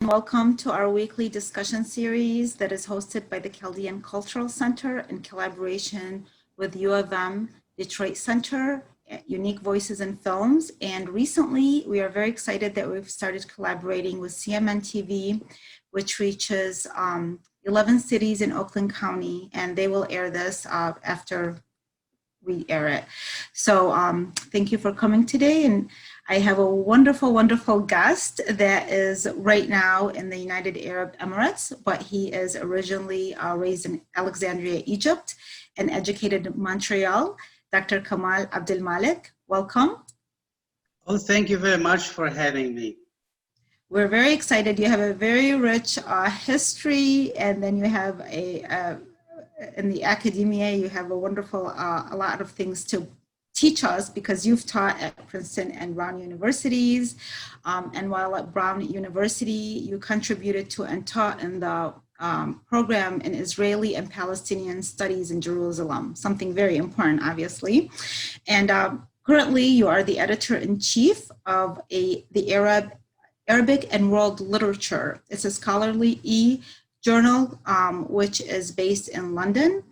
Welcome to our weekly discussion series that is hosted by the Chaldean Cultural Center in collaboration with U of M, Detroit Center, Unique Voices in Films. And recently, we are very excited that we've started collaborating with CMN TV, which reaches 11 cities in Oakland County, and they will air this after we air it. So thank you for coming today. And I have a wonderful, wonderful guest that is right now in the United Arab Emirates, but he is originally raised in Alexandria, Egypt, and educated in Montreal. Dr. Kamal Abdel-Malek, welcome. Oh, thank you very much for having me. We're very excited. You have a very rich history, and then you have in the academia, you have a wonderful, a lot of things to teach us because you've taught at Princeton and Brown universities. And while at Brown University, you contributed to and taught in the program in Israeli and Palestinian Studies in Jerusalem, something very important, obviously. And currently, you are the editor-in-chief of the Arabic and World Literature. It's a scholarly journal, which is based in London,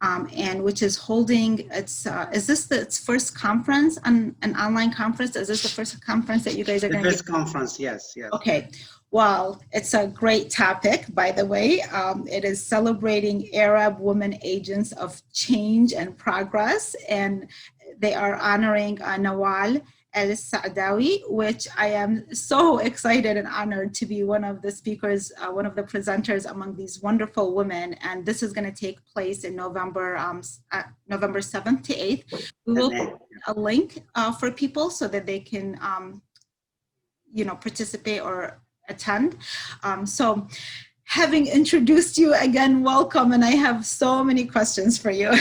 and which is holding its, is this its first conference, an online conference? Is this the first conference that you guys are going to do? The first conference, yes, yes. Okay, well, it's a great topic, by the way. It is celebrating Arab women agents of change and progress, and they are honoring Nawal El-Saadawi, which I am so excited and honored to be one of the speakers, one of the presenters among these wonderful women. And this is going to take place in November 7th to 8th. We will put a link for people so that they can, participate or attend. So having introduced you again, welcome. And I have so many questions for you.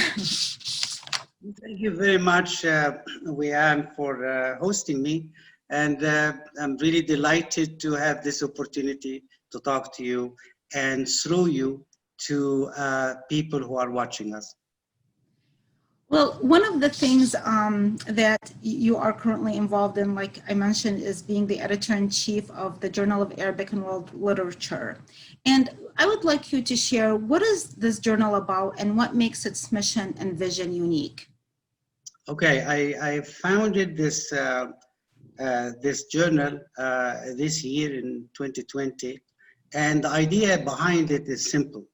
Thank you very much, Wian, for hosting me. And I'm really delighted to have this opportunity to talk to you and through you to people who are watching us. Well, one of the things that you are currently involved in, like I mentioned, is being the editor-in-chief of the Journal of Arabic and World Literature. And I would like you to share, what is this journal about and what makes its mission and vision unique? Okay, I founded this this journal this year in 2020, and the idea behind it is simple,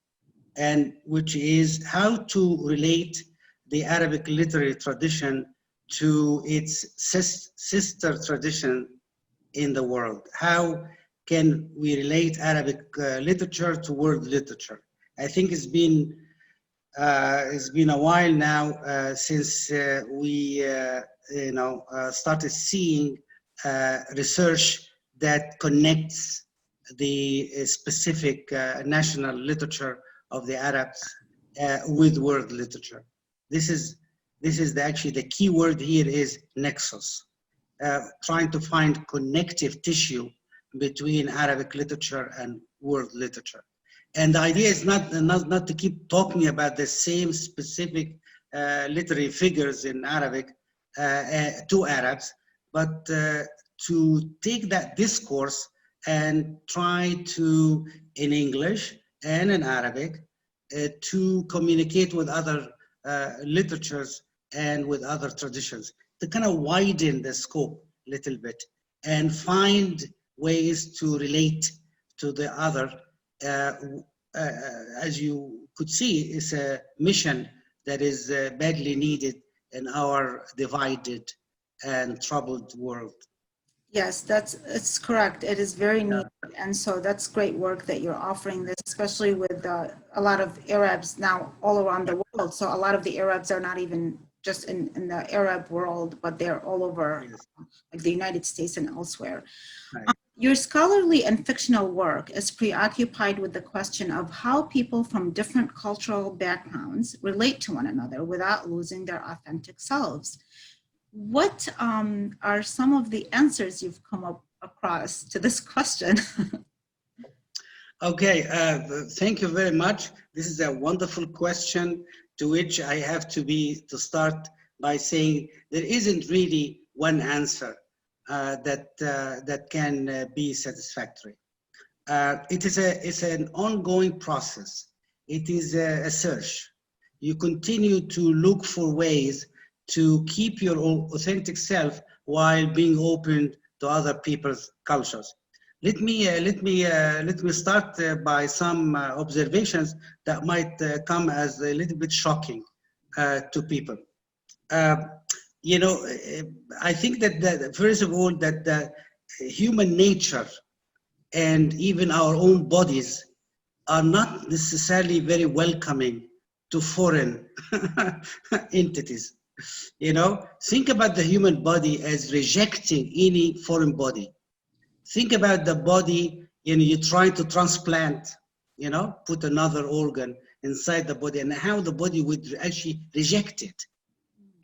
and which is how to relate the Arabic literary tradition to its sister tradition in the world. How can we relate Arabic literature to world literature? I think it's been a while now since we started seeing research that connects the specific national literature of the Arabs with world literature. This is actually the key word here is nexus, trying to find connective tissue between Arabic literature and world literature. And the idea is not to keep talking about the same specific literary figures in Arabic to Arabs, but to take that discourse and try to, in English and in Arabic, to communicate with other literatures and with other traditions, to kind of widen the scope a little bit and find ways to relate to the other. As you could see, it's a mission that is badly needed in our divided and troubled world. Yes, it's correct. It is very needed. And so that's great work that you're offering this, especially with a lot of Arabs now all around the world. So a lot of the Arabs are not even just in the Arab world, but they're all over, yes, like the United States and elsewhere. Right. Your scholarly and fictional work is preoccupied with the question of how people from different cultural backgrounds relate to one another without losing their authentic selves. What are some of the answers you've come up across to this question? Okay, thank you very much. This is a wonderful question to which I have to start by saying there isn't really one answer that can be satisfactory. It's an ongoing process. It is a search. You continue to look for ways to keep your own authentic self while being open to other people's cultures. Let me start by some observations that might come as a little bit shocking to people. Uh, you know, I think that first of all, that the human nature and even our own bodies are not necessarily very welcoming to foreign entities. You know, think about the human body as rejecting any foreign body. Think about the body, you know, you try to transplant, you know, put another organ inside the body, and how the body would actually reject it.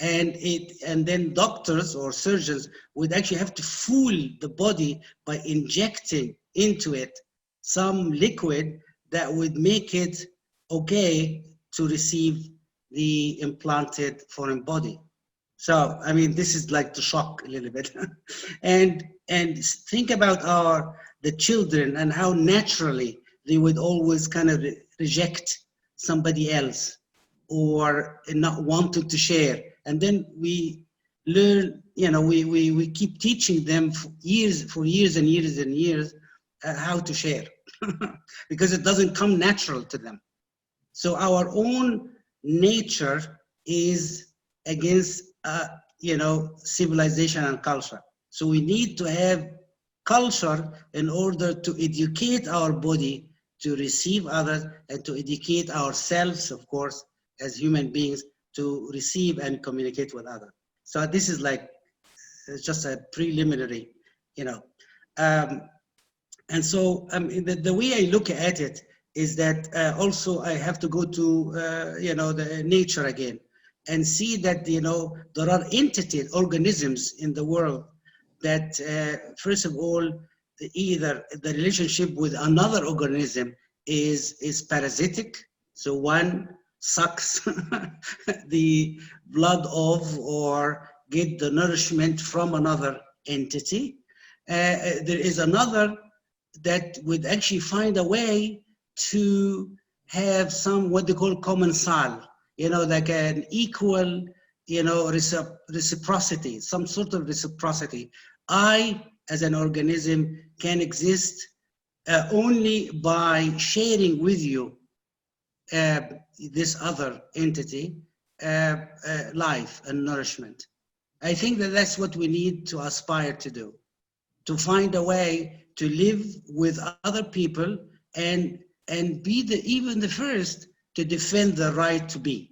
And then doctors or surgeons would actually have to fool the body by injecting into it some liquid that would make it okay to receive the implanted foreign body. So, I mean, this is like to shock a little bit. and think about the children and how naturally they would always kind of reject somebody else or not wanting to share. And then we learn, you know, we keep teaching them for years and years how to share because it doesn't come natural to them. So our own nature is against, you know, civilization and culture. So we need to have culture in order to educate our body to receive others and to educate ourselves, of course, as human beings to receive and communicate with others. So this is like just a preliminary, you know. And so the way I look at it is that also I have to go to, you know, the nature again and see that, you know, there are entities, organisms in the world that, first of all, either the relationship with another organism is parasitic. So one sucks the blood of or get the nourishment from another entity. There is another that would actually find a way to have some what they call commensal, you know, like an equal, you know, reciprocity, some sort of reciprocity. I, as an organism, can exist only by sharing with you this other entity, life and nourishment. I think that that's what we need to aspire to do, to find a way to live with other people and be even the first to defend the right to be.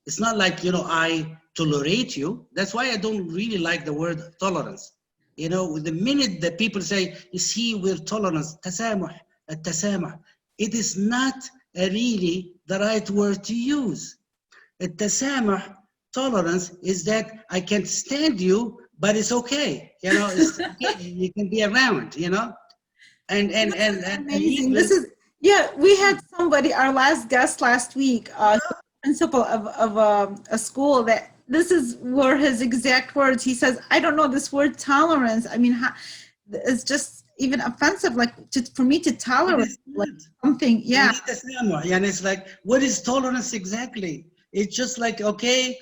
It's not like, you know, I tolerate you. That's why I don't really like the word tolerance. You know, the minute that people say, you see, we're tolerance, tasamuh, tasamuh, it is not really the right word to use. Tasamuh, tolerance, is that I can't stand you, but it's okay. You know, it's okay. You can be around, you know? And Amazing. even, This is, yeah, we had somebody, our last guest last week, principal of a school, that this is were his exact words. He says, I don't know this word tolerance. I mean, it's just even offensive, like for me to tolerate like something. Yeah. And it's like, what is tolerance exactly? It's just like, okay,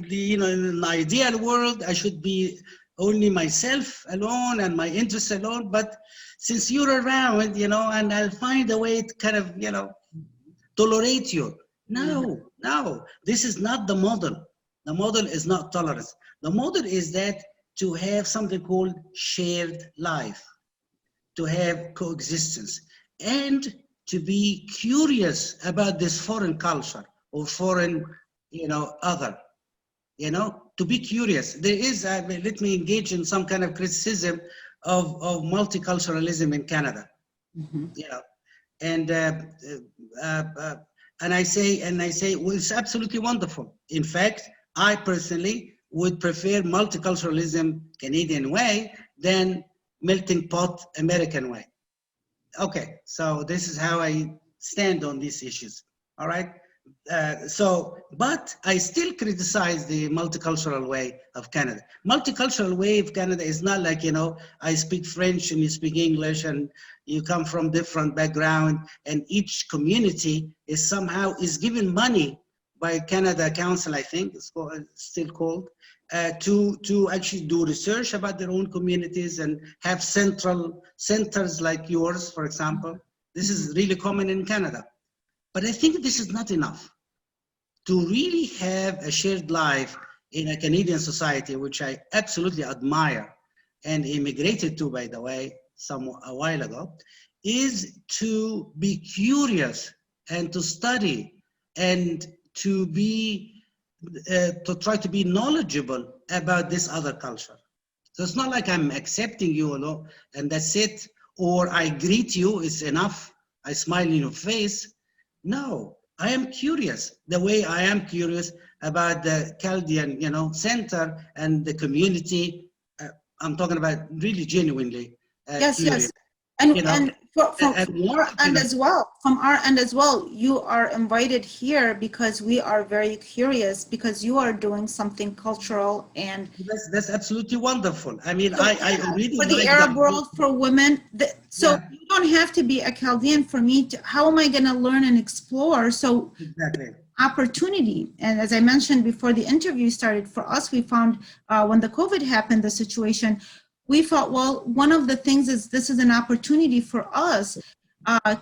you know, in an ideal world, I should be only myself alone and my interests alone. But since you're around, you know, and I'll find a way to kind of, you know, tolerate you. No, this is not the model. The model is not tolerance. The model is that to have something called shared life, to have coexistence, and to be curious about this foreign culture or foreign, you know, other, you know, to be curious. There is, let me engage in some kind of criticism of multiculturalism in Canada, you know, and I say, well, it's absolutely wonderful. In fact, I personally would prefer multiculturalism Canadian way than melting pot American way. Okay, so this is how I stand on these issues, all right? But I still criticize the multicultural way of Canada. Multicultural way of Canada is not like, I speak French and you speak English and you come from different background, and each community is given money by Canada Council, I think it's still called, to actually do research about their own communities and have centers like yours, for example. This is really common in Canada. But I think this is not enough to really have a shared life in a Canadian society, which I absolutely admire and immigrated to, by the way, a while ago, is to be curious and to study and to try to be knowledgeable about this other culture. So it's not like I'm accepting you, and that's it, or I greet you, it's enough, I smile in your face. No, I am curious, the way I am curious about the Chaldean, center and the community. I'm talking about really genuinely Yes, curious. yes. And from our end as well, you are invited here because we are very curious, because you are doing something cultural, and that's absolutely wonderful. I mean, I really for the Arab world, for women. So you don't have to be a Chaldean for me to. How am I going to learn and explore? So exactly. Opportunity, and as I mentioned before the interview started, for us, we found when the COVID happened, the situation. We thought, well, one of the things is this is an opportunity for us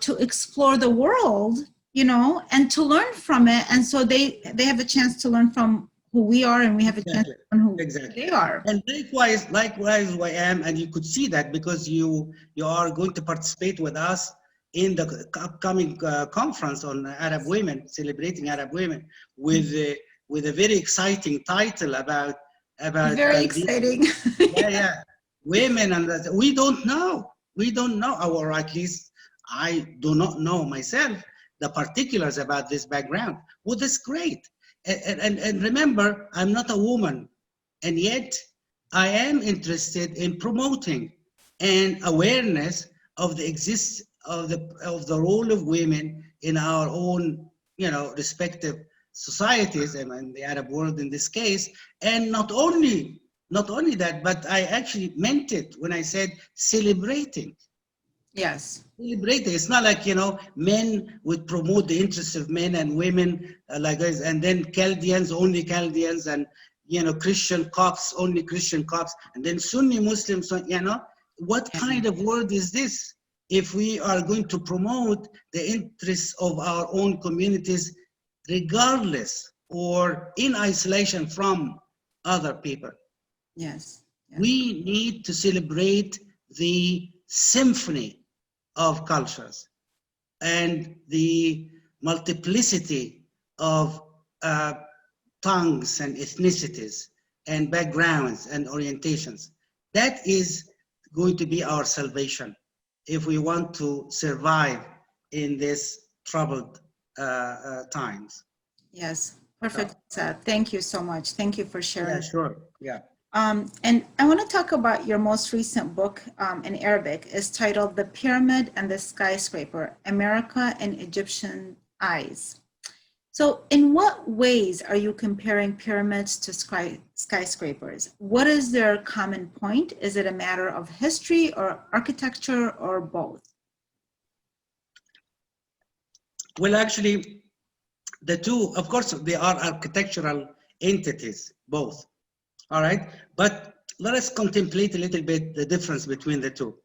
to explore the world, and to learn from it. And so they have a chance to learn from who we are, and we have a chance to learn who they are. And likewise, I am, and you could see that because you are going to participate with us in the upcoming conference on Arab women, celebrating Arab women, with a very exciting title about very exciting. Yeah. Women, and we don't know, or at least I do not know myself the particulars about this background. Well, that's great. And remember, I'm not a woman, and yet I am interested in promoting and awareness of the role of women in our own, respective societies, and in the Arab world in this case. And not only that, but I actually meant it when I said celebrating. Yes. Celebrating. It's not like, men would promote the interests of men and women like this, and then Chaldeans, only Chaldeans, and, Christian Copts, only Christian Copts, and then Sunni Muslims, what kind of world is this? If we are going to promote the interests of our own communities, regardless or in isolation from other people. Yes. We need to celebrate the symphony of cultures and the multiplicity of tongues and ethnicities and backgrounds and orientations. That is going to be our salvation if we want to survive in this troubled times. Yes, perfect. Thank you so much. Thank you for sharing. Yeah, sure. Yeah. And I want to talk about your most recent book in Arabic. It's titled The Pyramid and the Skyscraper, America in Egyptian Eyes. So in what ways are you comparing pyramids to skyscrapers? What is their common point? Is it a matter of history or architecture or both? Well, actually, the two, of course, they are architectural entities, both. All right, but let us contemplate a little bit the difference between the two.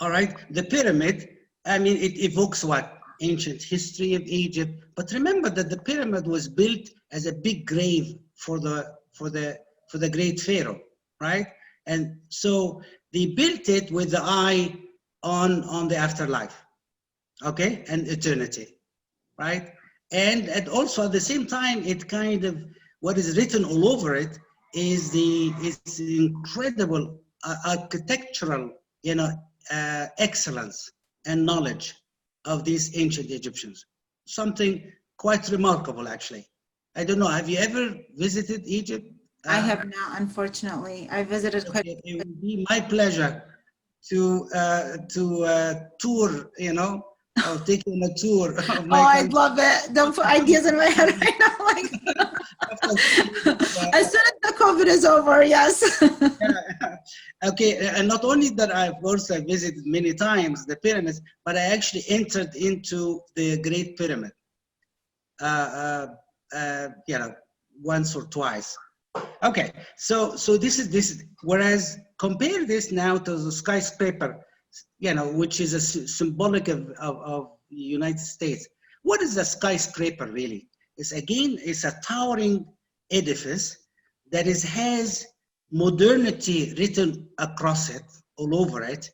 All right, the pyramid, I mean, it evokes what? Ancient history of Egypt. But remember that the pyramid was built as a big grave for the great pharaoh, right? And so they built it with the eye on the afterlife, okay, and eternity, right? And also at the same time, it kind of, what is written all over it is the incredible architectural, excellence and knowledge of these ancient Egyptians. Something quite remarkable, actually. I don't know, have you ever visited Egypt? I have not, unfortunately. I visited quite. It would be my pleasure to tour, or taking a tour of Oh, my I'd country. love it. Don't put ideas in my head right now. Like, After seeing, as soon as the COVID is over, yes. okay, and not only that, I've also visited many times the pyramids, but I actually entered into the Great Pyramid, once or twice. Okay, so this. Whereas compare this now to the skyscraper, which is a symbolic of the United States. What is a skyscraper really? It's a towering edifice that has modernity written across it, all over it.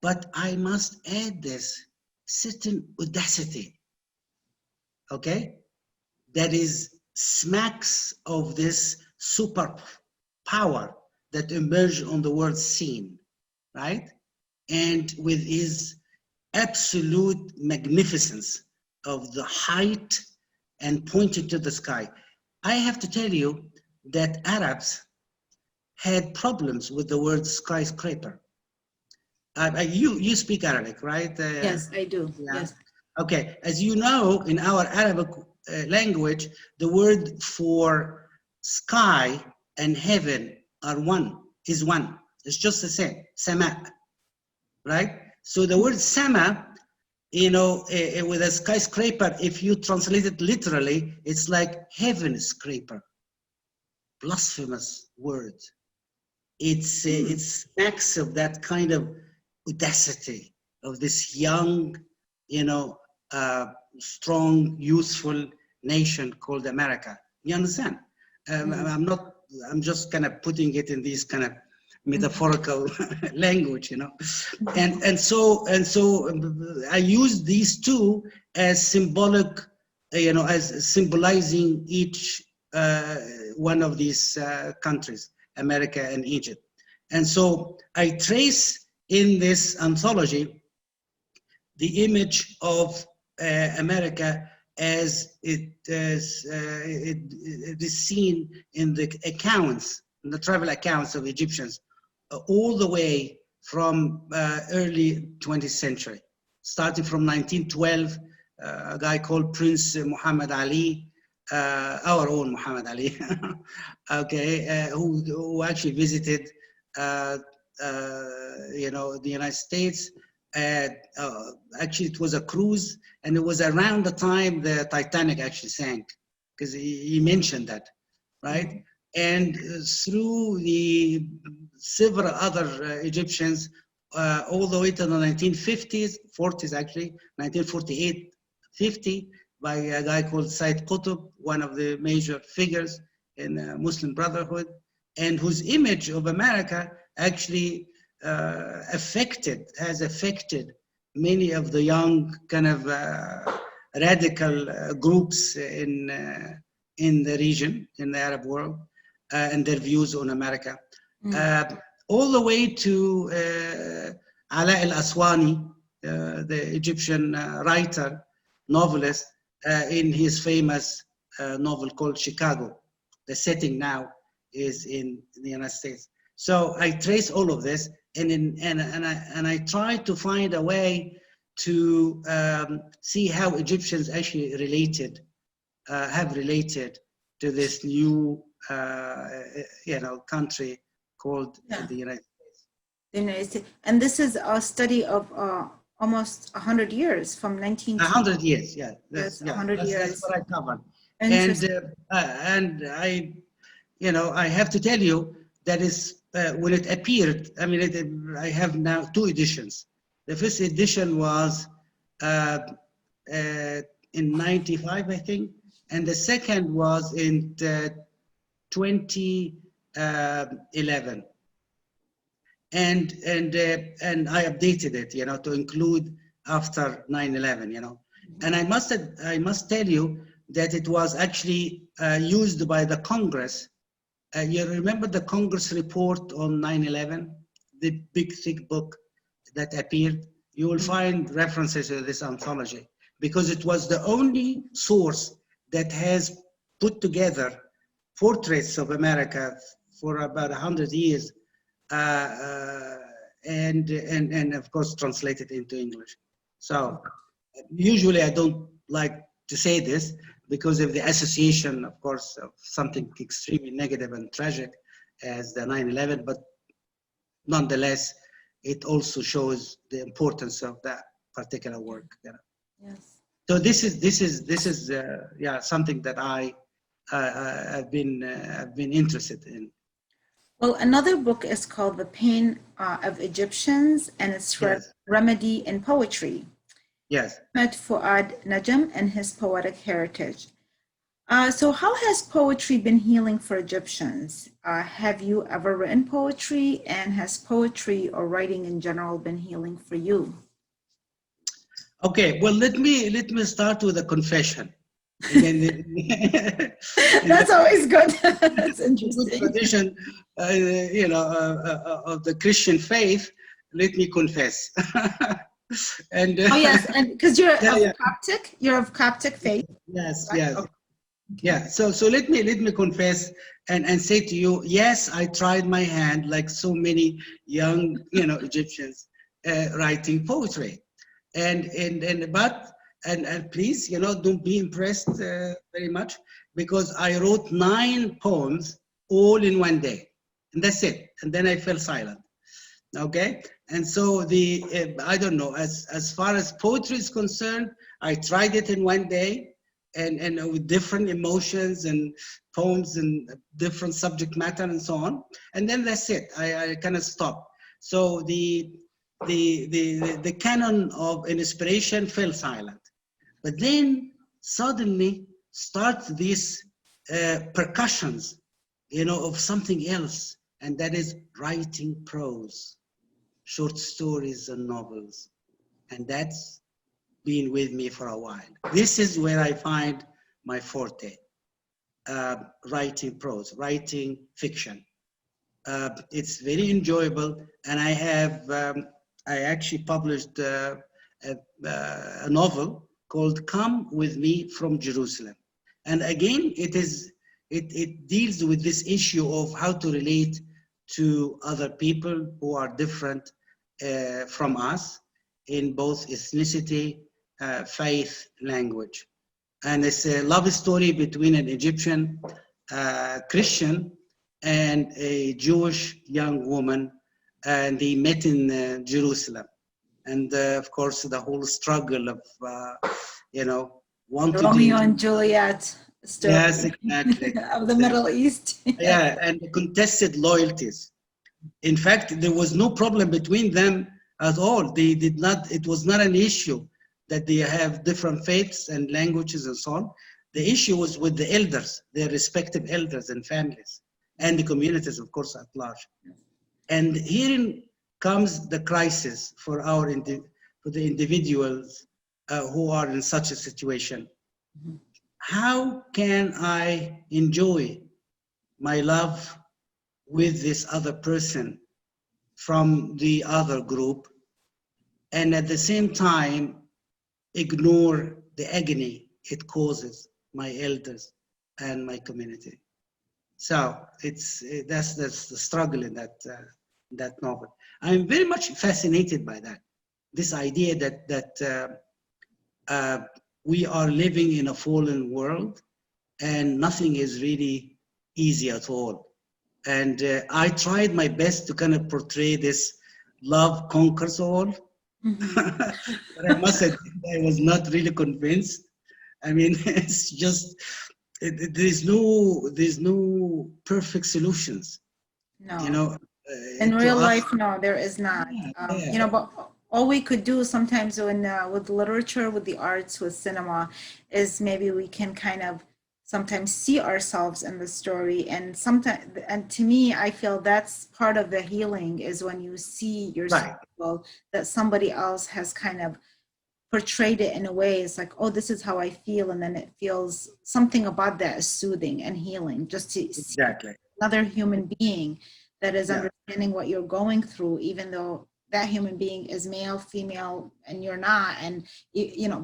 But I must add this certain audacity, okay? That is smacks of this super power that emerged on the world scene, right? And with his absolute magnificence of the height and pointed to the sky. I have to tell you that Arabs had problems with the word skyscraper. You speak Arabic, right? Yes, I do. Yeah. Yes. Okay. As you know, in our Arabic language, the word for sky and heaven is one. It's just the same, sama, right? So the word sama, with a skyscraper, if you translate it literally, it's like heaven scraper. Blasphemous word. It smacks of that kind of audacity of this young, strong, youthful nation called America. You understand? I'm just kind of putting it in these kind of metaphorical language, and so I use these two as symbolic, as symbolizing each one of these countries, America and Egypt. And so I trace in this anthology the image of America as it is seen in the accounts, in the travel accounts of Egyptians, all the way from early 20th century, starting from 1912, a guy called Prince Muhammad Ali, our own Muhammad Ali, okay, who actually visited, the United States. Actually, it was a cruise, and it was around the time the Titanic actually sank, because he mentioned that, right? And through the several other Egyptians, all the way to the 1950s, 40s actually, 1948, 50, by a guy called Said Qutb, one of the major figures in Muslim Brotherhood, and whose image of America actually has affected many of the young kind of radical groups in the region, in the Arab world, and their views on America. All the way to Ala al-Aswani, the Egyptian writer, novelist, in his famous novel called Chicago. The setting now is in the United States. So I trace all of this, and I try to find a way to see how Egyptians actually have related to this new, country called the United States. The United States. And this is a study of almost 100 years, from 100 years, yeah. Yes, 100 years. That's what I covered. And I have to tell you that is when it appeared. I mean, I have now 2 editions. The first edition was in '95, I think, and the second was in 2011. And I updated it, to include after 9/11, And I must tell you that it was actually used by the Congress. You remember the Congress report on 9/11, the big thick book that appeared? You will find references to this anthology, because it was the only source that has put together portraits of America for about 100 years, and of course translated into English. So Usually I don't like to say this because of the association, of course, of something extremely negative and tragic as the 9/11, but nonetheless, it also shows the importance of that particular work. You know? Yes. So this is something that I've been interested in. Well, another book is called The Pain of Egyptians, and it's Yes. Remedy in Poetry. Yes. Met Fuad Najm and his poetic heritage. So how has poetry been healing for Egyptians? Have you ever written poetry, and has poetry or writing in general been healing for you? Okay, well, let me start with a confession. And then That's always good. That's good interesting. tradition, of the Christian faith. Let me confess. And Oh yes, and because you're yeah, of yeah. Coptic, you're of Coptic faith. Yes, Right? yes. Okay. Yeah, so let me confess and say to you, yes, I tried my hand like so many young Egyptians writing poetry, and please don't be impressed very much, because I wrote 9 poems all in one day, and that's it, and then I fell silent. Okay, and so I don't know, as far as poetry is concerned, I tried it in one day, and with different emotions and poems and different subject matter and so on, and then that's it. I kind of stopped. So the canon of inspiration fell silent, but then suddenly starts these percussions, of something else, and that is writing prose, short stories and novels, and that's been with me for a while. This is where I find my forte, writing prose, writing fiction. It's very enjoyable, and I actually published a novel called Come With Me From Jerusalem. And again, it deals with this issue of how to relate to other people who are different from us in both ethnicity, faith, language. And it's a love story between an Egyptian Christian and a Jewish young woman, and they met in Jerusalem. And of course, the whole struggle of, Romeo wanting and Juliet story. yes, exactly. Of the Middle East. Yeah, and contested loyalties. In fact, there was no problem between them at all. They did not, it was not an issue that they have different faiths and languages and so on. The issue was with the elders, their respective elders and families, and the communities, of course, at large. And herein comes the crisis for for the individuals who are in such a situation. How can I enjoy my love with this other person from the other group, and at the same time ignore the agony it causes my elders and my community? So that's the struggle in that novel. I'm very much fascinated by that. This idea that we are living in a fallen world, and nothing is really easy at all. And I tried my best to kind of portray this love conquers all. But I must admit, I was not really convinced. I mean, it's just, there's no perfect solutions, No. In to real us. life, no, there is not. Yeah. But all we could do sometimes with literature, with the arts, with cinema, is maybe we can kind of sometimes see ourselves in the story. And sometimes, and to me, I feel that's part of the healing, is when you see yourself, Right. that somebody else has kind of portrayed it in a way. It's like, oh, this is how I feel. And then it feels something about that is soothing and healing, just to see Exactly. another human being that is Yeah. understanding what you're going through, even though that human being is male, female, and you're not. And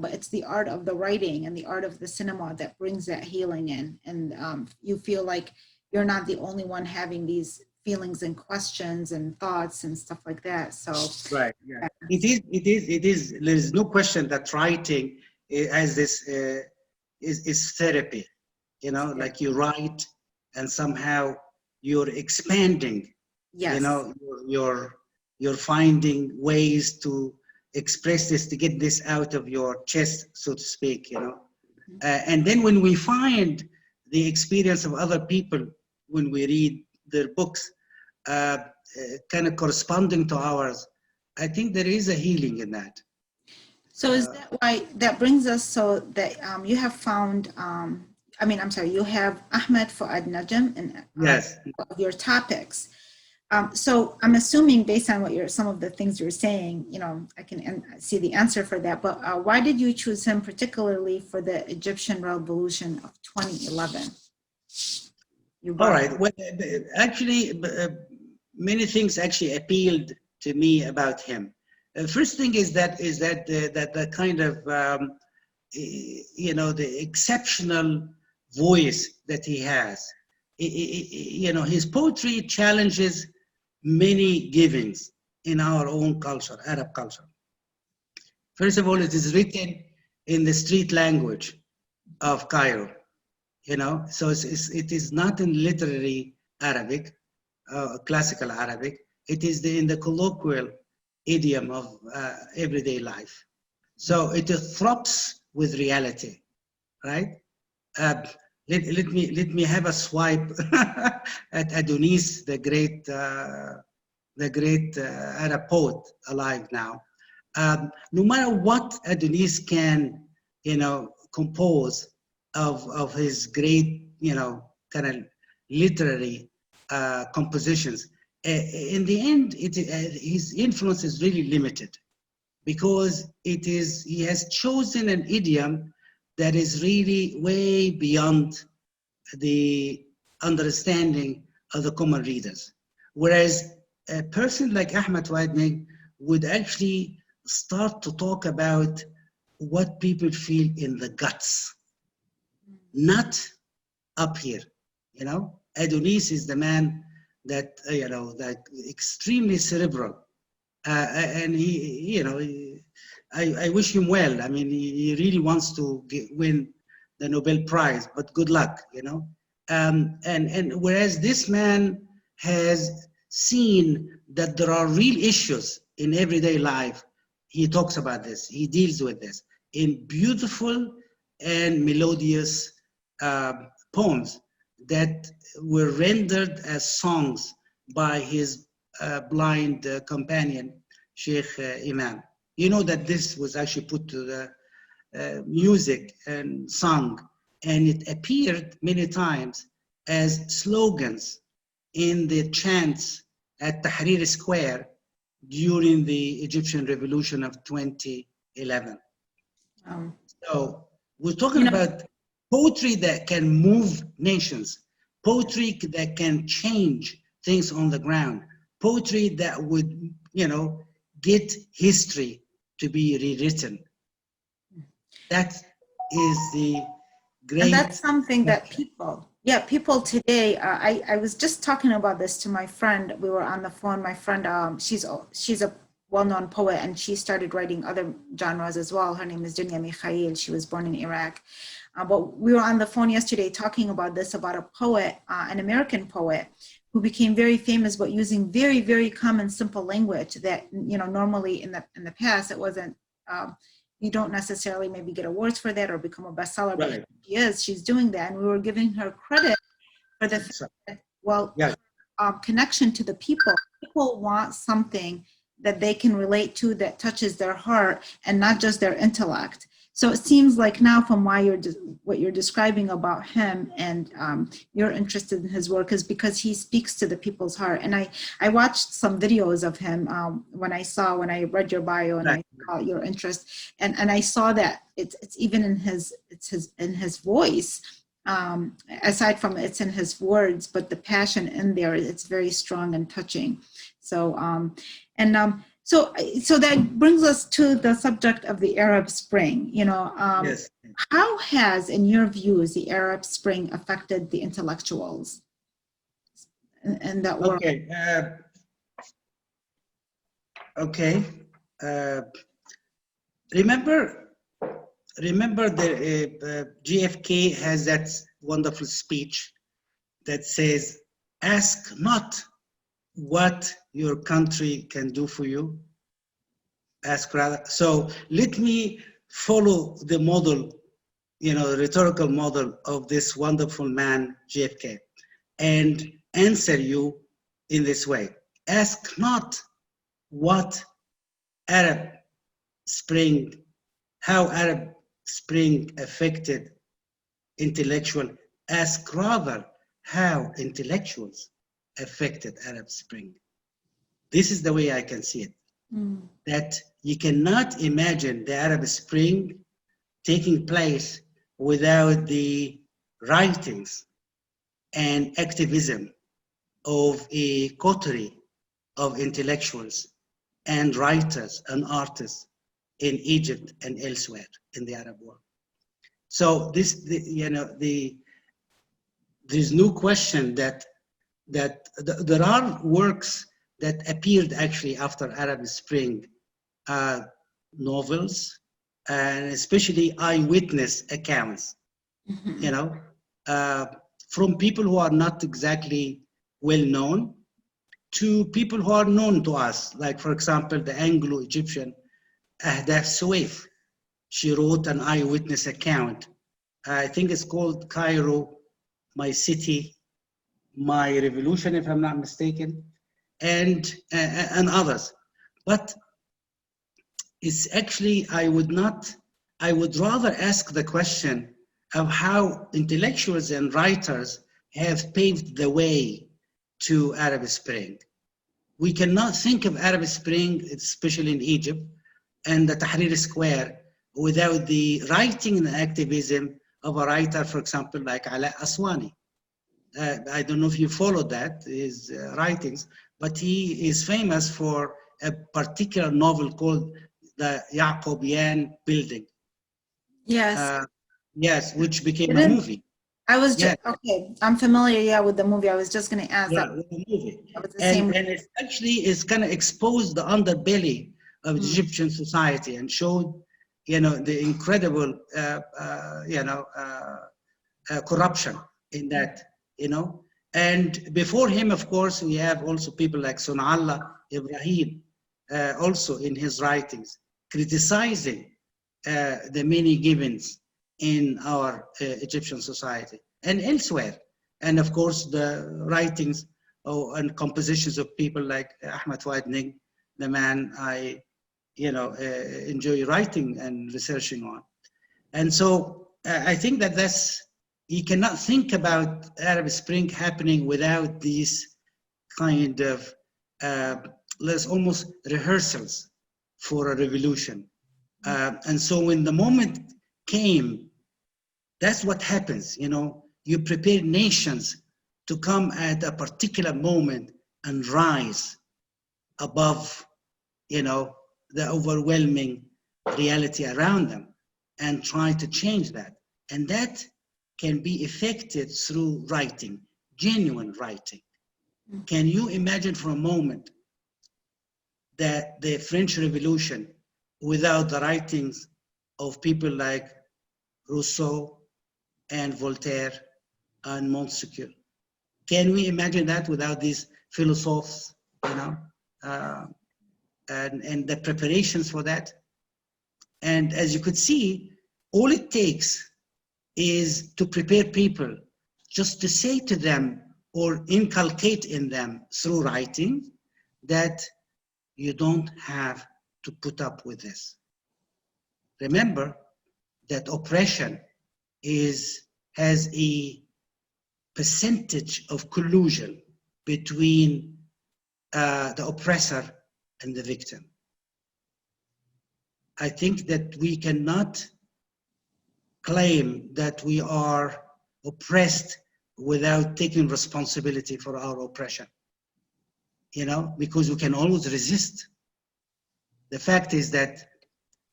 but it's the art of the writing and the art of the cinema that brings that healing in, and you feel like you're not the only one having these feelings and questions and thoughts and stuff like that. So right, yeah. It is. There is no question that writing as this is therapy. You know, like you write and somehow you're expanding. yes, You know, you're finding ways to express this, to get this out of your chest, so to speak. You know, and then when we find the experience of other people, when we read their books, kind of corresponding to ours, I think there is a healing in that. So is that why that brings us, so that you have found, you have Ahmed Fuad Najm in Yes. of your topics. So I'm assuming, based on what some of the things you're saying, you know, I can see the answer for that. But why did you choose him particularly for the Egyptian Revolution of 2011? All right. Well, actually, many things actually appealed to me about him. First thing is that the kind of you know, the exceptional voice that he has. You know, his poetry challenges many givings in our own culture, Arab culture. First of all, it is written in the street language of Cairo. You know, so it is not in literary Arabic, classical Arabic. It is in the colloquial idiom of everyday life. So it throbs with reality, right? Let me have a swipe at Adonis, the great Arab poet alive now. No matter what Adonis can, you know, compose of his great, you know, kind of literary compositions, in the end, his influence is really limited, because he has chosen an idiom that is really way beyond the understanding of the common readers. Whereas a person like Ahmed Fuad Najm would actually start to talk about what people feel in the guts, not up here. You know, Adonis is the man that, you know, that extremely cerebral, and he, you know, I wish him well. I mean, he really wants to win the Nobel Prize, but good luck, you know. And whereas this man has seen that there are real issues in everyday life, he talks about this, he deals with this in beautiful and melodious poems that were rendered as songs by his blind companion, Sheikh Imam. You know that this was actually put to the music and sung, and it appeared many times as slogans in the chants at Tahrir Square during the Egyptian Revolution of 2011. So we're talking about poetry that can move nations, poetry that can change things on the ground, poetry that would, you know, get history to be rewritten. That is the great. And that's something that people today, I was just talking about this to my friend. We were on the phone. My friend, she's a well-known poet, and she started writing other genres as well. Her name is Dunya Mikhail. She was born in Iraq. But we were on the phone yesterday talking about this, about a poet, an American poet, who became very famous, but using very, very common, simple language that, you know, normally in the past, it wasn't, you don't necessarily maybe get awards for that or become a bestseller, Right. but she's doing that. And we were giving her credit for the fact that, well, connection to the people. People want something that they can relate to, that touches their heart and not just their intellect. So it seems like now, from what you're describing about him, and you're interested in his work, is because he speaks to the people's heart. And I watched some videos of him when I read your bio, and I saw your interest, and I saw that it's even in his voice. Aside from it's in his words, but the passion in there, it's very strong and touching. So so that brings us to the subject of the Arab Spring. You know, Yes. How has, in your views, the Arab Spring affected the intellectuals? in that world. Okay. Okay. Remember the JFK has that wonderful speech that says, "Ask not what your country can do for you. Ask rather." So let me follow the model, the rhetorical model of this wonderful man, JFK, and answer you in this way. Ask not what Arab Spring, how Arab Spring affected intellectual. Ask rather how intellectuals affected Arab Spring. This is the way I can see it. That you cannot imagine the Arab Spring taking place without the writings and activism of a coterie of intellectuals and writers and artists in Egypt and elsewhere in the Arab world. So there's no question that there are works that appeared actually after Arab Spring, novels, and especially eyewitness accounts, from people who are not exactly well known to people who are known to us, like, for example, the Anglo-Egyptian Ahdaf Suwaif. She wrote an eyewitness account. I think it's called Cairo, My City, My Revolution, if I'm not mistaken, and others. But it's actually, I would rather ask the question of how intellectuals and writers have paved the way to Arab Spring. We cannot think of Arab Spring, especially in Egypt, and the Tahrir Square without the writing and activism of a writer, for example, like Ala Aswani. I don't know if you followed that, his writings, but he is famous for a particular novel called the Yaqubian Building. Yes. Yes, which became a movie. I was just, okay, I'm familiar, with the movie. I was just going to ask that. With the movie. That was the same. And it actually is kind of exposed the underbelly of Egyptian society and showed, the incredible, corruption in that, And before him, of course, we have also people like Sunallah Ibrahim, also in his writings, criticizing the many givens in our Egyptian society and elsewhere. And of course, the writings and compositions of people like Ahmad Fuad Nig, the man I enjoy writing and researching on. And so I think that you cannot think about Arab Spring happening without these kind of almost rehearsals for a revolution. And so when the moment came, that's what happens, you prepare nations to come at a particular moment and rise above, the overwhelming reality around them and try to change that. And that can be effected through writing, genuine writing. Can you imagine for a moment that the French Revolution, without the writings of people like Rousseau and Voltaire and Montesquieu? Can we imagine that without these philosophers, and the preparations for that? And as you could see, all it takes is to prepare people just to say to them or inculcate in them through writing that you don't have to put up with this. Remember that oppression has a percentage of collusion between the oppressor and the victim. I think that we cannot claim that we are oppressed without taking responsibility for our oppression, because we can always resist. The fact is that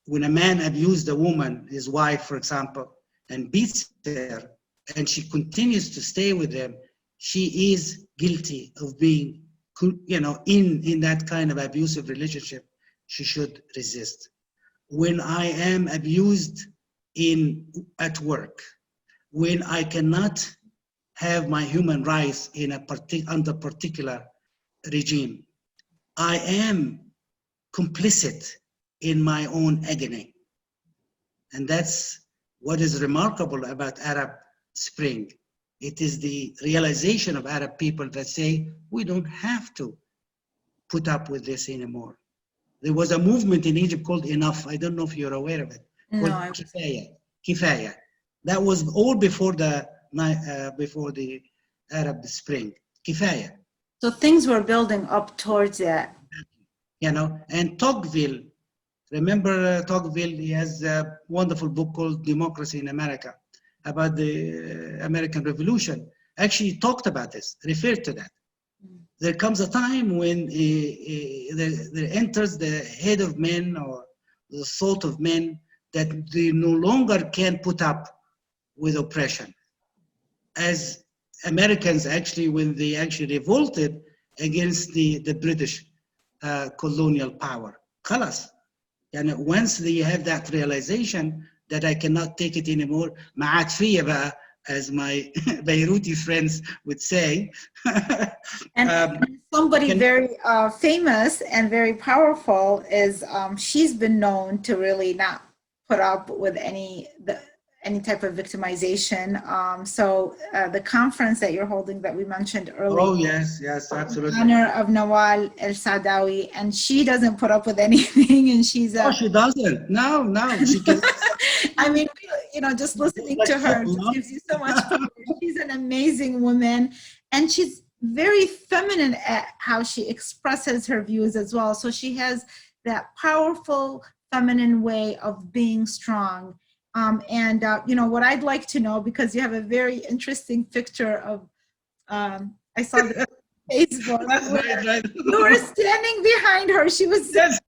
when a man abused a woman, his wife, for example, and beats her, and she continues to stay with him, she is guilty of being, in that kind of abusive relationship, she should resist. When I am abused at work, when I cannot have my human rights under particular regime, I am complicit in my own agony. And that's what is remarkable about Arab Spring. It is the realization of Arab people that say, we don't have to put up with this anymore. There was a movement in Egypt called Enough. I don't know if you're aware of it. No, Called Kifaya. That was all before the Arab Spring. Kifaya. So things were building up towards that. And Tocqueville, remember Tocqueville, he has a wonderful book called Democracy in America about the American Revolution. Actually, he talked about this, referred to that. There comes a time when there enters the head of men or the thought of men that they no longer can put up with oppression. As Americans actually, when they actually revolted against the British colonial power. Khalas. And once they have that realization that I cannot take it anymore, ma'at fiya baqى, as my Beiruti friends would say. And somebody very famous and very powerful is, she's been known to really not put up with any type of victimization. So the conference that you're holding that we mentioned earlier. Oh, yes, absolutely. In honor of Nawal El-Saadawi, and she doesn't put up with anything, and she's No, she doesn't. No, she can. I mean, just listening to her just gives you so much power. She's an amazing woman, and she's very feminine at how she expresses her views as well. So she has that powerful feminine way of being strong. What I'd like to know, because you have a very interesting picture of, I saw the Facebook, right. you were standing behind her. She was sitting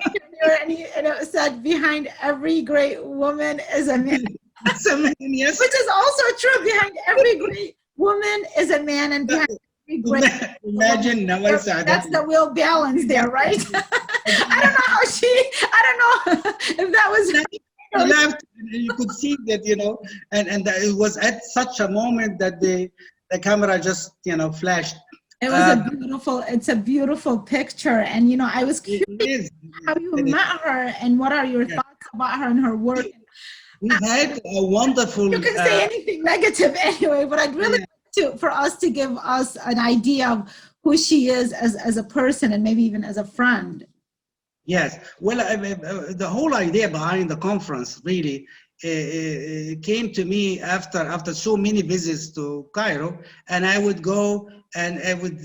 there, and it said, behind every great woman is a man. That's a man, yes. Which is also true. Behind every great woman is a man, and behind every great imagine Nawal Saadawi. That's the real balance there, right? I don't know if that was. You laughed, you could see that, and that it was at such a moment that the camera just, flashed. It was it's a beautiful picture. And, I was curious how you met her and what are your thoughts about her and her work. We had a wonderful. You can say anything negative anyway, but I'd really like for us to give us an idea of who she is as a person and maybe even as a friend. Yes, well, the whole idea behind the conference really came to me after so many visits to Cairo, and I would go and I would,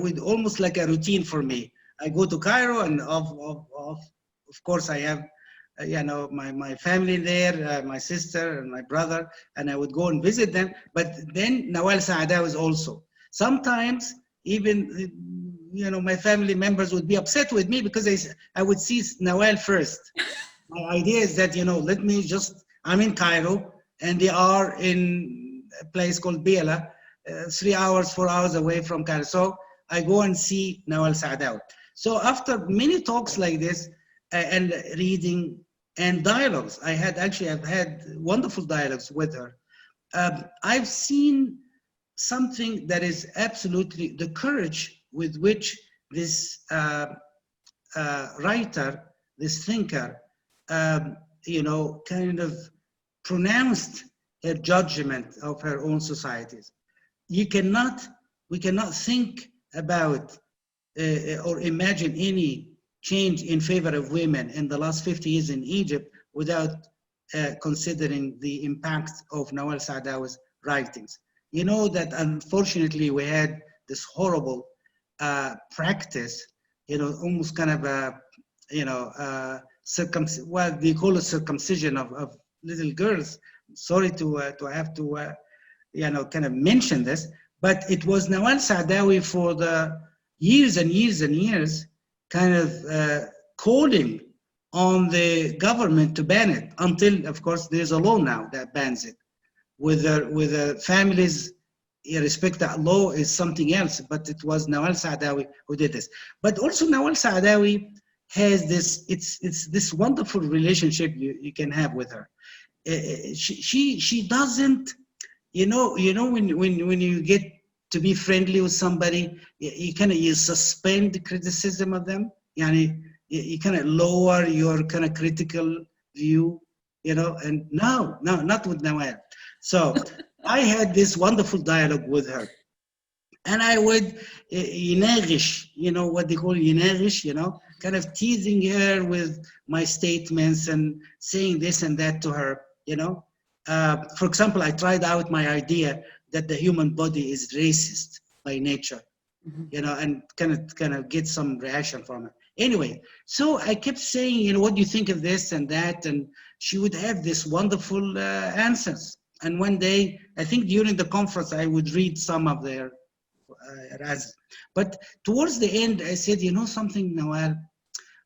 with almost like a routine for me. I go to Cairo, and of course I have, my family there, my sister and my brother, and I would go and visit them. But then Nawal Saadawi was also. Sometimes even, my family members would be upset with me because I would see Nawal first. My idea is that, I'm in Cairo and they are in a place called Biela, 3 hours, 4 hours away from Cairo. So I go and see Nawal Saadawi. So after many talks like this and reading and dialogues, I've had wonderful dialogues with her. I've seen something that is absolutely the courage with which this writer, this thinker, kind of pronounced her judgment of her own societies. We cannot think about or imagine any change in favor of women in the last 50 years in Egypt without considering the impact of Nawal Saadawi's writings. You know that unfortunately we had this horrible practice, almost kind of a what they call a circumcision of little girls. Sorry to have to kind of mention this, but it was Nawal Saadawi for the years and years and years kind of calling on the government to ban it, until of course there's a law now that bans it, with the families respect that law is something else, but it was Nawal Saadawi who did this. But also Nawal Saadawi has this, it's this wonderful relationship you can have with her. She doesn't, when you get to be friendly with somebody, you kind of, you suspend criticism of them. You kind of lower your kind of critical view, and no, not with Nawal. So I had this wonderful dialogue with her. And I would يناغش, what they call يناغش, kind of teasing her with my statements and saying this and that to her, For example, I tried out my idea that the human body is racist by nature, and kind of get some reaction from it. Anyway, so I kept saying, what do you think of this and that? And she would have this wonderful answers. And one day, I think during the conference, I would read some of their but towards the end, I said, something, Nawal,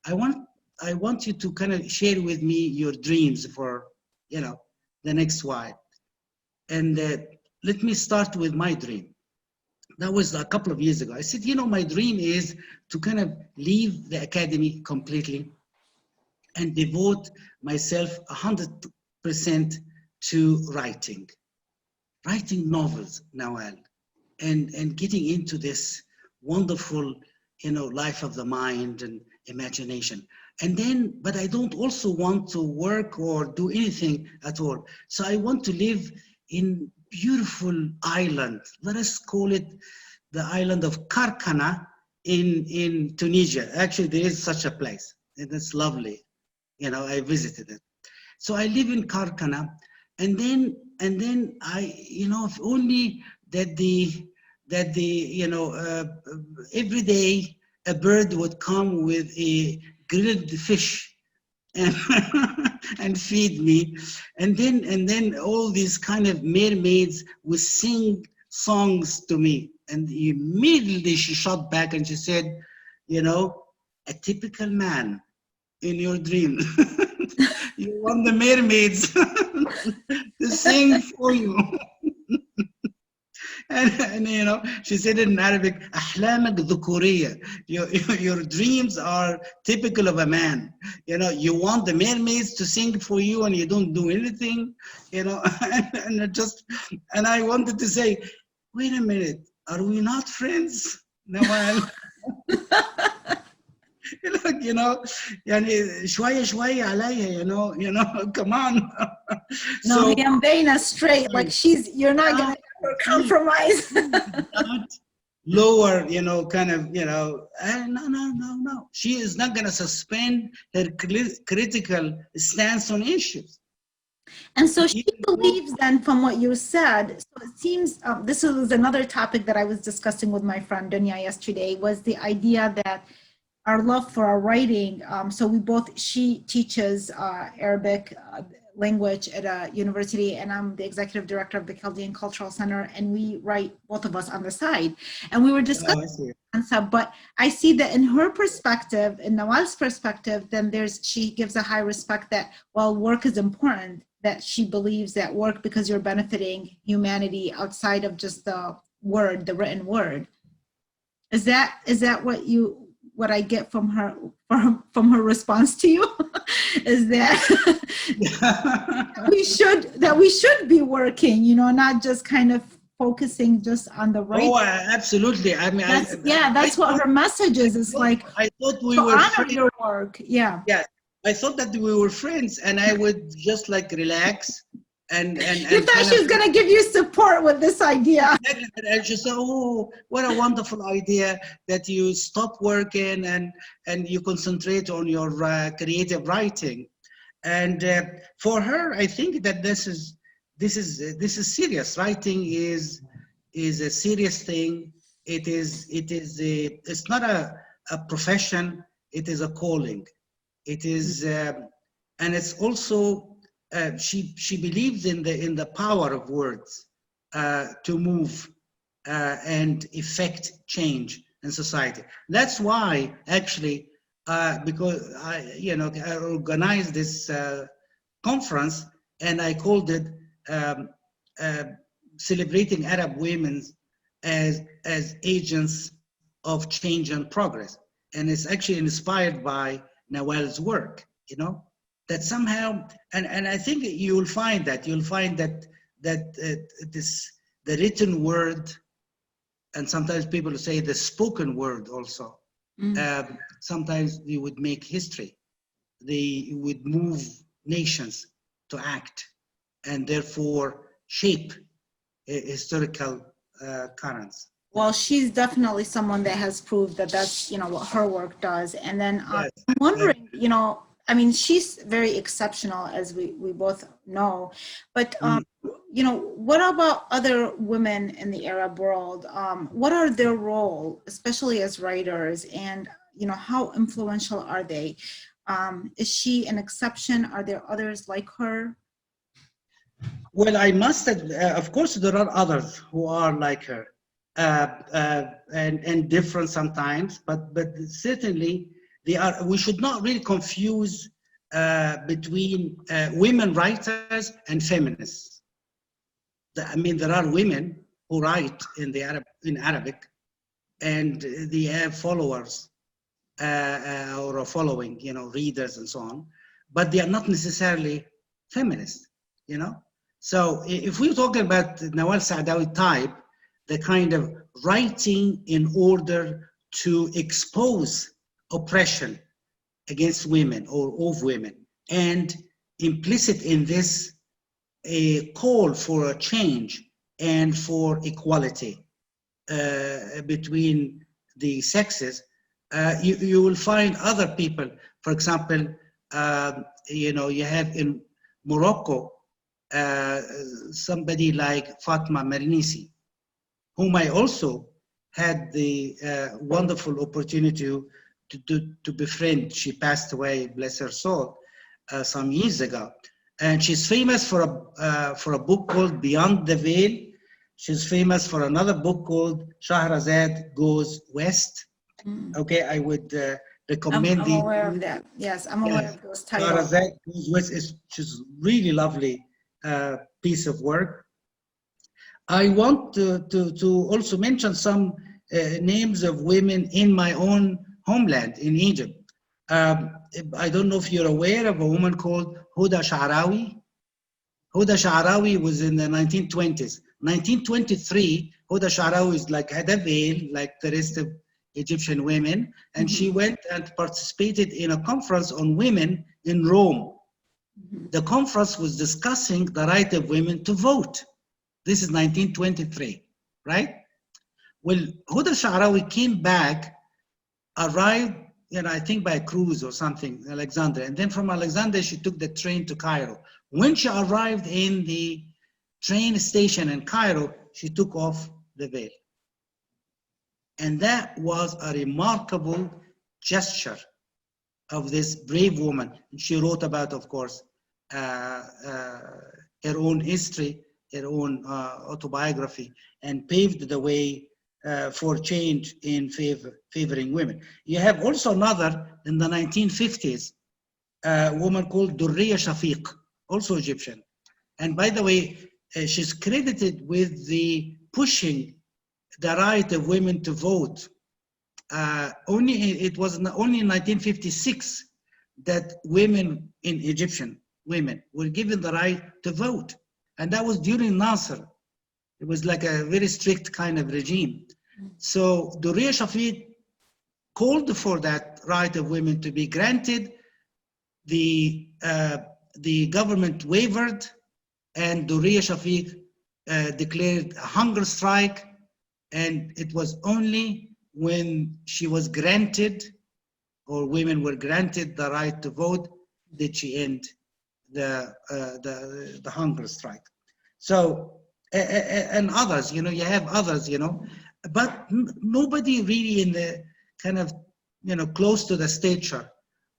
I want you to kind of share with me your dreams for, the next while. And let me start with my dream. That was a couple of years ago. I said, my dream is to kind of leave the academy completely and devote myself 100% to writing novels, Nawal. And getting into this wonderful, life of the mind and imagination. And then, but I don't also want to work or do anything at all. So I want to live in beautiful island. Let us call it the island of Karkana in Tunisia. Actually, there is such a place, and it's lovely. I visited it. So I live in Karkana, and then I, if only that every day a bird would come with a grilled fish and feed me, and then all these kind of mermaids would sing songs to me. And immediately she shot back and she said, a typical man in your dream. You want the mermaids to sing for you. And she said it in Arabic, أحلامك ذكورية. Your dreams are typical of a man. You want the mermaids to sing for you and you don't do anything, and I wanted to say, wait a minute, are we not friends, Nawal? يعني شوية عليها, come on. No, he mbayna straight, like you're not gonna compromise. Not lower, kind of, no. She is not gonna suspend her critical stance on issues. And so she believes then, from what you said, so it seems, this was another topic that I was discussing with my friend Dunya yesterday, was the idea that our love for our writing, she teaches Arabic language at a university, and I'm the executive director of the Chaldean Cultural Center, and we write, both of us, on the side. And we were discussing concept, but I see that in her perspective, in Nawal's perspective, then she gives a high respect that, while work is important, that she believes that work, because you're benefiting humanity outside of just the written word. Is that what I get from her response to you? Is that we should be working, not just kind of focusing just on the writing. Oh, absolutely. I mean, that's what her message is. It's like, I thought we to were honor friends. your work. Yeah. I thought that we were friends, and I would just like relax and you thought she was going to give you support with this idea. And she said, oh, what a wonderful idea that you stop working and you concentrate on your creative writing. And for her, I think that this is serious. Writing is a serious thing. It's not a profession. It is a calling. It is, and it's also. She believes in the power of words to move and effect change in society. That's why, actually, because I organized this conference, and I called it celebrating Arab women as agents of change and progress. And it's actually inspired by Nawal's work, you know, that somehow, and I think you'll find that the written word, and sometimes people say the spoken word also, sometimes they would make history. They would move nations to act and therefore shape historical currents. Well, she's definitely someone that has proved that that's, you know, what her work does. And then Yes. I'm wondering, you know, I mean, she's very exceptional, as we both know, but, you know, what about other women in the Arab world? What are their role, especially as writers, and, you know, how influential are they? Is she an exception? Are there others like her? Well, I must have, of course, there are others who are like her, and different sometimes, but certainly they are. We should not really confuse between women writers and feminists. I mean, there are women who write in Arabic, and they have followers or a following, you know, readers and so on, but they are not necessarily feminists, you know. So if we're talking about Nawal Saadawi type, the kind of writing in order to expose oppression against women or of women, and implicit in this a call for a change and for equality between the sexes, you will find other people. For example, you know, you have in Morocco somebody like Fatma Mernissi, whom I also had the wonderful opportunity to befriend. She passed away, bless her soul, some years ago. And she's famous for a book called Beyond the Veil. She's famous for another book called Shahrazad Goes West. Okay, I would recommend I'm aware of that. Yes, I'm aware of those titles. Shahrazad Goes West is just really lovely piece of work. I want to also mention some names of women in my own homeland in Egypt. I don't know if you're aware of a woman called Huda Sha'rawi. Huda Sha'rawi was in the 1920s. 1923, Huda Sha'rawi is like had a veil, like the rest of Egyptian women, and she went and participated in a conference on women in Rome. The conference was discussing the right of women to vote. This is 1923, right? Well, Huda Sha'rawi came back, arrived, you know, I think by cruise or something, Alexandria. And then from Alexandria, she took the train to Cairo. When she arrived in the train station in Cairo, she took off the veil. And that was a remarkable gesture of this brave woman. And she wrote about, of course, her own history, her own autobiography, and paved the way for change in favoring women. You have also another in the 1950s, a woman called Durriya Shafiq, also Egyptian. And by the way, she's credited with the pushing the right of women to vote. It was only in 1956 that women in Egyptian women were given the right to vote. And that was during Nasser. It was like a very strict kind of regime. So Durriya Shafiq called for that right of women to be granted. The government wavered, and Durriya Shafiq declared a hunger strike. And it was only when she was granted, or women were granted the right to vote, did she end the hunger strike. So, and others, you know, you have others, you know, but nobody really in the kind of, you know, close to the stature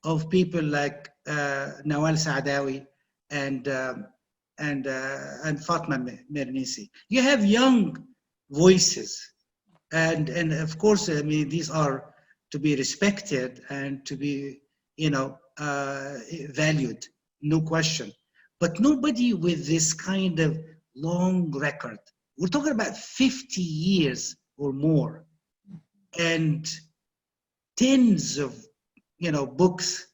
of people like Nawal Saadawi and Fatma Mernissi. You have young voices, and of course, I mean, these are to be respected and to be, you know, valued, no question. But nobody with this kind of long record We're talking about 50 years or more, and tens of, books,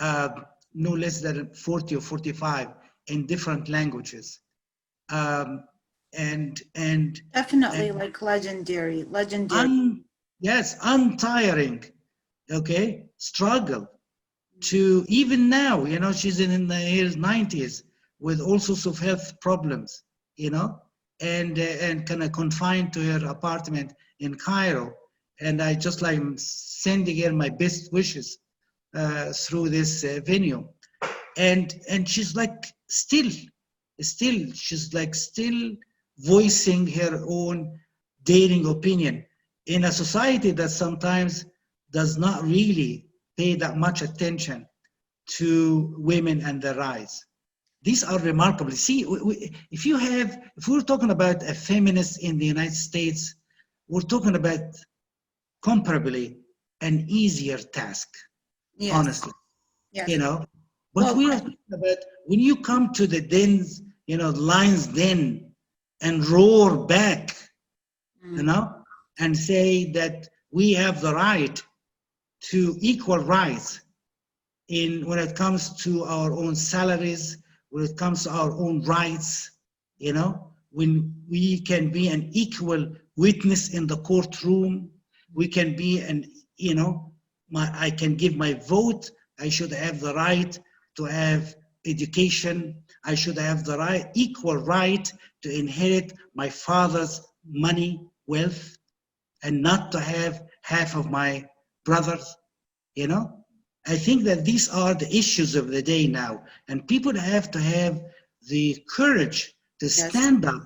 no less than 40 or 45 in different languages. And Definitely like legendary. yes, untiring, okay, struggle to even now, she's in the 90s with all sorts of health problems, and kind of confined to her apartment in Cairo. And I just like sending her my best wishes through this venue. And she's like still she's like still voicing her own daring opinion in a society that sometimes does not really pay that much attention to women and their rights. These are remarkable. See, if we're talking about a feminist in the United States, we're talking about comparably an easier task, yes. Honestly, yes. But we are talking about when you come to the dens, lion's den, and roar back, and say that we have the right to equal rights when it comes to our own salaries, when it comes to our own rights, when we can be an equal witness in the courtroom, we can be I can give my vote, I should have the right to have education, I should have the equal right to inherit my father's money, wealth, and not to have half of my brothers, I think that these are the issues of the day now, and people have to have the courage to stand up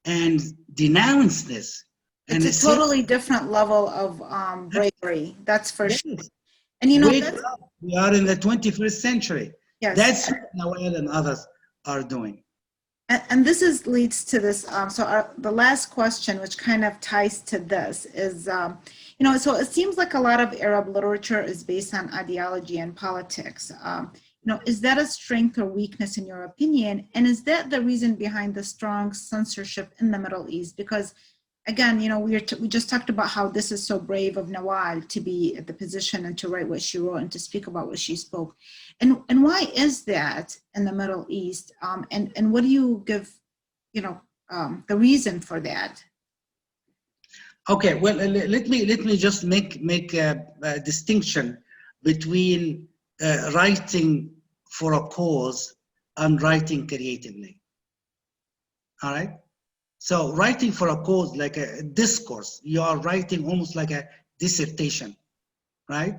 and denounce this. And it's a totally different level of bravery, that's for sure. And wake up. We are in the 21st century. Yes. That's what Noel and others are doing. And this leads to this. The last question, which kind of ties to this, is so it seems like a lot of Arab literature is based on ideology and politics. Is that a strength or weakness in your opinion? And is that the reason behind the strong censorship in the Middle East? Because again, we just talked about how this is so brave of Nawal to be at the position and to write what she wrote and to speak about what she spoke. And why is that in the Middle East? And what do you give, the reason for that? Okay, well, let me just make a distinction between writing for a cause and writing creatively. All right? So writing for a cause, like a discourse, you are writing almost like a dissertation, right?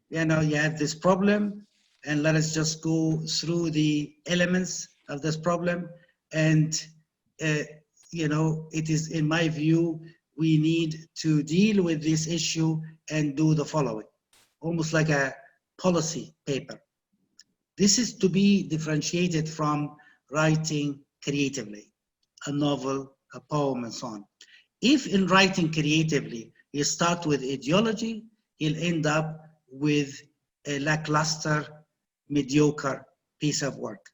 You have this problem, and let us just go through the elements of this problem. And, it is, in my view, we need to deal with this issue and do the following, almost like a policy paper. This is to be differentiated from writing creatively, a novel, a poem, and so on. If in writing creatively, you start with ideology, you'll end up with a lackluster, mediocre piece of work,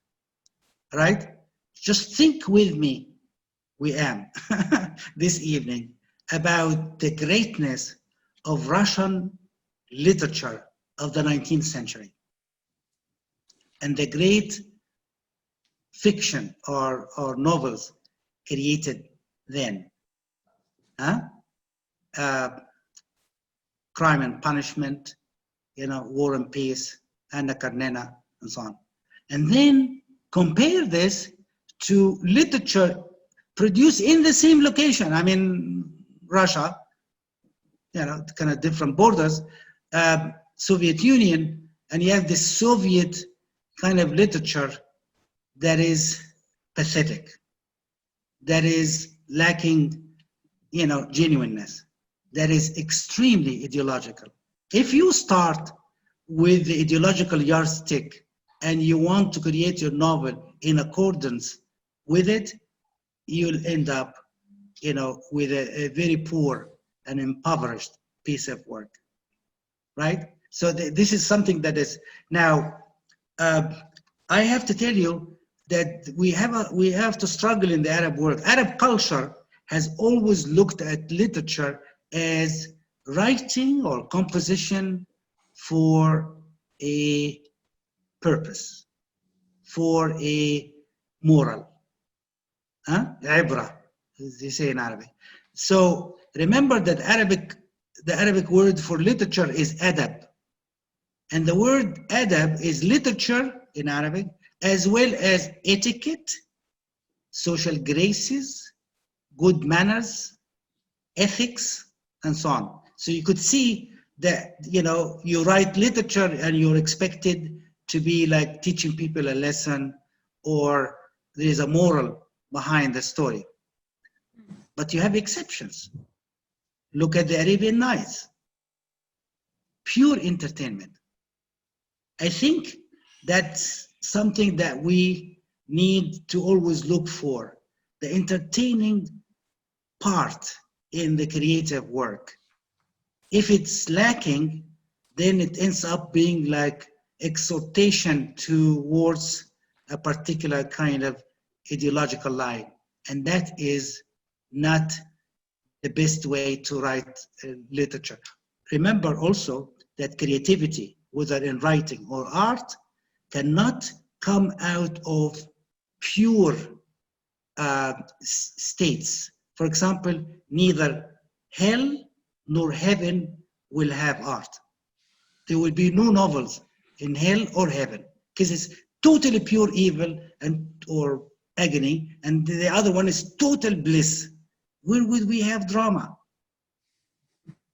right? Just think with me, this evening, about the greatness of Russian literature of the 19th century and the great fiction or novels created then. Crime and Punishment, War and Peace, Anna Karenina, and so on. And then compare this to literature produced in the same location. I mean, Russia, kind of different borders, Soviet Union, and you have this Soviet kind of literature that is pathetic, that is lacking, genuineness, that is extremely ideological. If you start with the ideological yardstick and you want to create your novel in accordance with it, you'll end up, with a very poor and impoverished piece of work, right? So this is something that is now. I have to tell you that we have to struggle in the Arab world. Arab culture has always looked at literature as writing or composition for a purpose, for a moral. عبرة, as they say in Arabic. So remember that the Arabic word for literature is adab. And the word adab is literature in Arabic, as well as etiquette, social graces, good manners, ethics, and so on. So you could see that, you write literature and you're expected to be like teaching people a lesson, or there is a moral behind the story. But you have exceptions. Look at the Arabian Nights. Pure entertainment. I think that's something that we need to always look for, the entertaining part in the creative work. If it's lacking, then it ends up being like exhortation towards a particular kind of ideological line. And that is not the best way to write literature. Remember also that creativity, whether in writing or art, cannot come out of pure states. For example, neither hell nor heaven will have art. There will be no novels in hell or heaven, because it's totally pure evil or agony, and the other one is total bliss. Where would we have drama?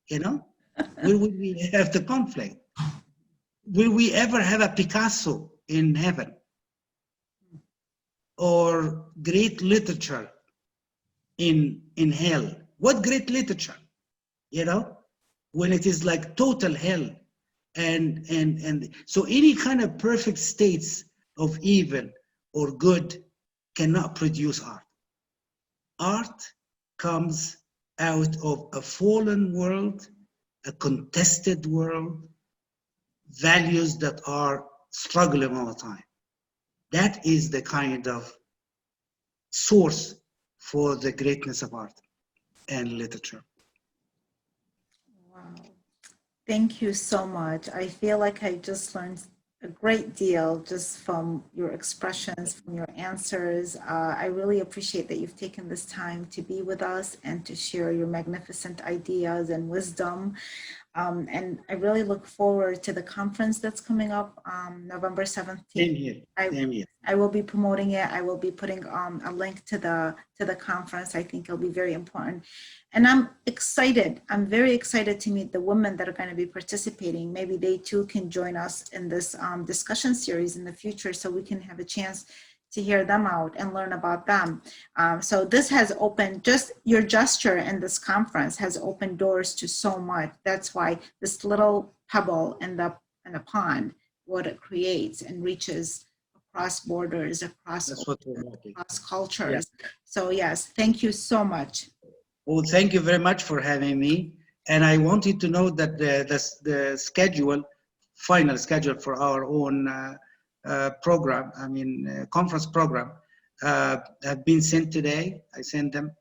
Where would we have the conflict? Will we ever have a Picasso in heaven? Or great literature in hell? What great literature? When it is like total hell. And so any kind of perfect states of evil or good cannot produce art. Art comes out of a fallen world, a contested world, values that are struggling all the time. That is the kind of source for the greatness of art and literature. Wow. Thank you so much. I feel like I just learned a great deal just from your expressions, from your answers. I really appreciate that you've taken this time to be with us and to share your magnificent ideas and wisdom. And I really look forward to the conference that's coming up November 17th. Same here. I will be promoting it. I will be putting a link to the conference. I think it'll be very important. And I'm excited. I'm very excited to meet the women that are going to be participating. Maybe they too can join us in this discussion series in the future, so we can have a chance to hear them out and learn about them. So this has opened, just your gesture in this conference has opened doors to so much. That's why this little pebble in the pond, what it creates and reaches across borders, across cultures. Yeah. So yes, thank you so much. Well, thank you very much for having me. And I wanted to know that the schedule, final schedule for our own program, conference program, have been sent today. I sent them.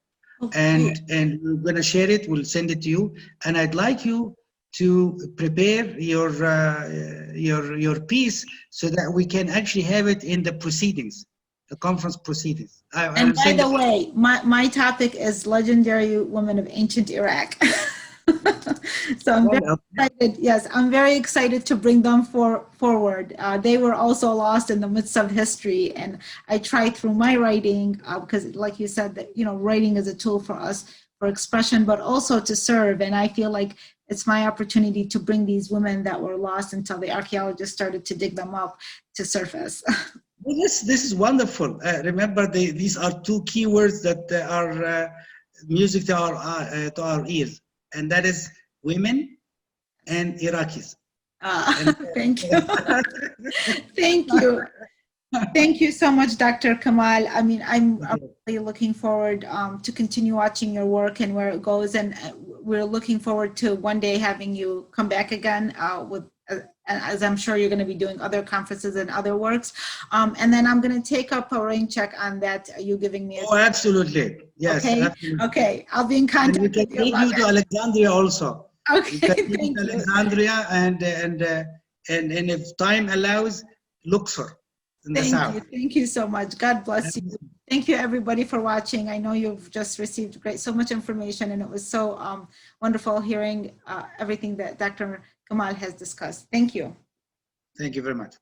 Okay. And we're going to share it. We'll send it to you. And I'd like you to prepare your piece so that we can actually have it in the proceedings, the conference proceedings. And by the way, my topic is legendary women of ancient Iraq. So I'm very excited. Yes, I'm very excited to bring them forward. They were also lost in the midst of history, and I try through my writing, because like you said, that writing is a tool for us for expression, but also to serve. And I feel like it's my opportunity to bring these women that were lost until the archaeologists started to dig them up to surface. Well, this is wonderful. Remember, these are two key words that are music to our ears, and that is women and Iraqis. Thank you. Thank you. Thank you so much, Dr. Kamal. I'm really looking forward to continue watching your work and where it goes, and we're looking forward to one day having you come back again with as I'm sure you're going to be doing other conferences and other works. And then I'm going to take up a rain check on that. You giving me? Oh, absolutely. Yes. Okay. Absolutely. Okay. I'll be in contact. And we can with you take about you to that. Alexandria also. Okay. You can take Thank to you. Alexandria and if time allows, Luxor in the south. Thank you so much. God bless you. Thank you everybody for watching. I know you've just received so much information, and it was so wonderful hearing everything that Dr. Kamal has discussed. Thank you. Thank you very much.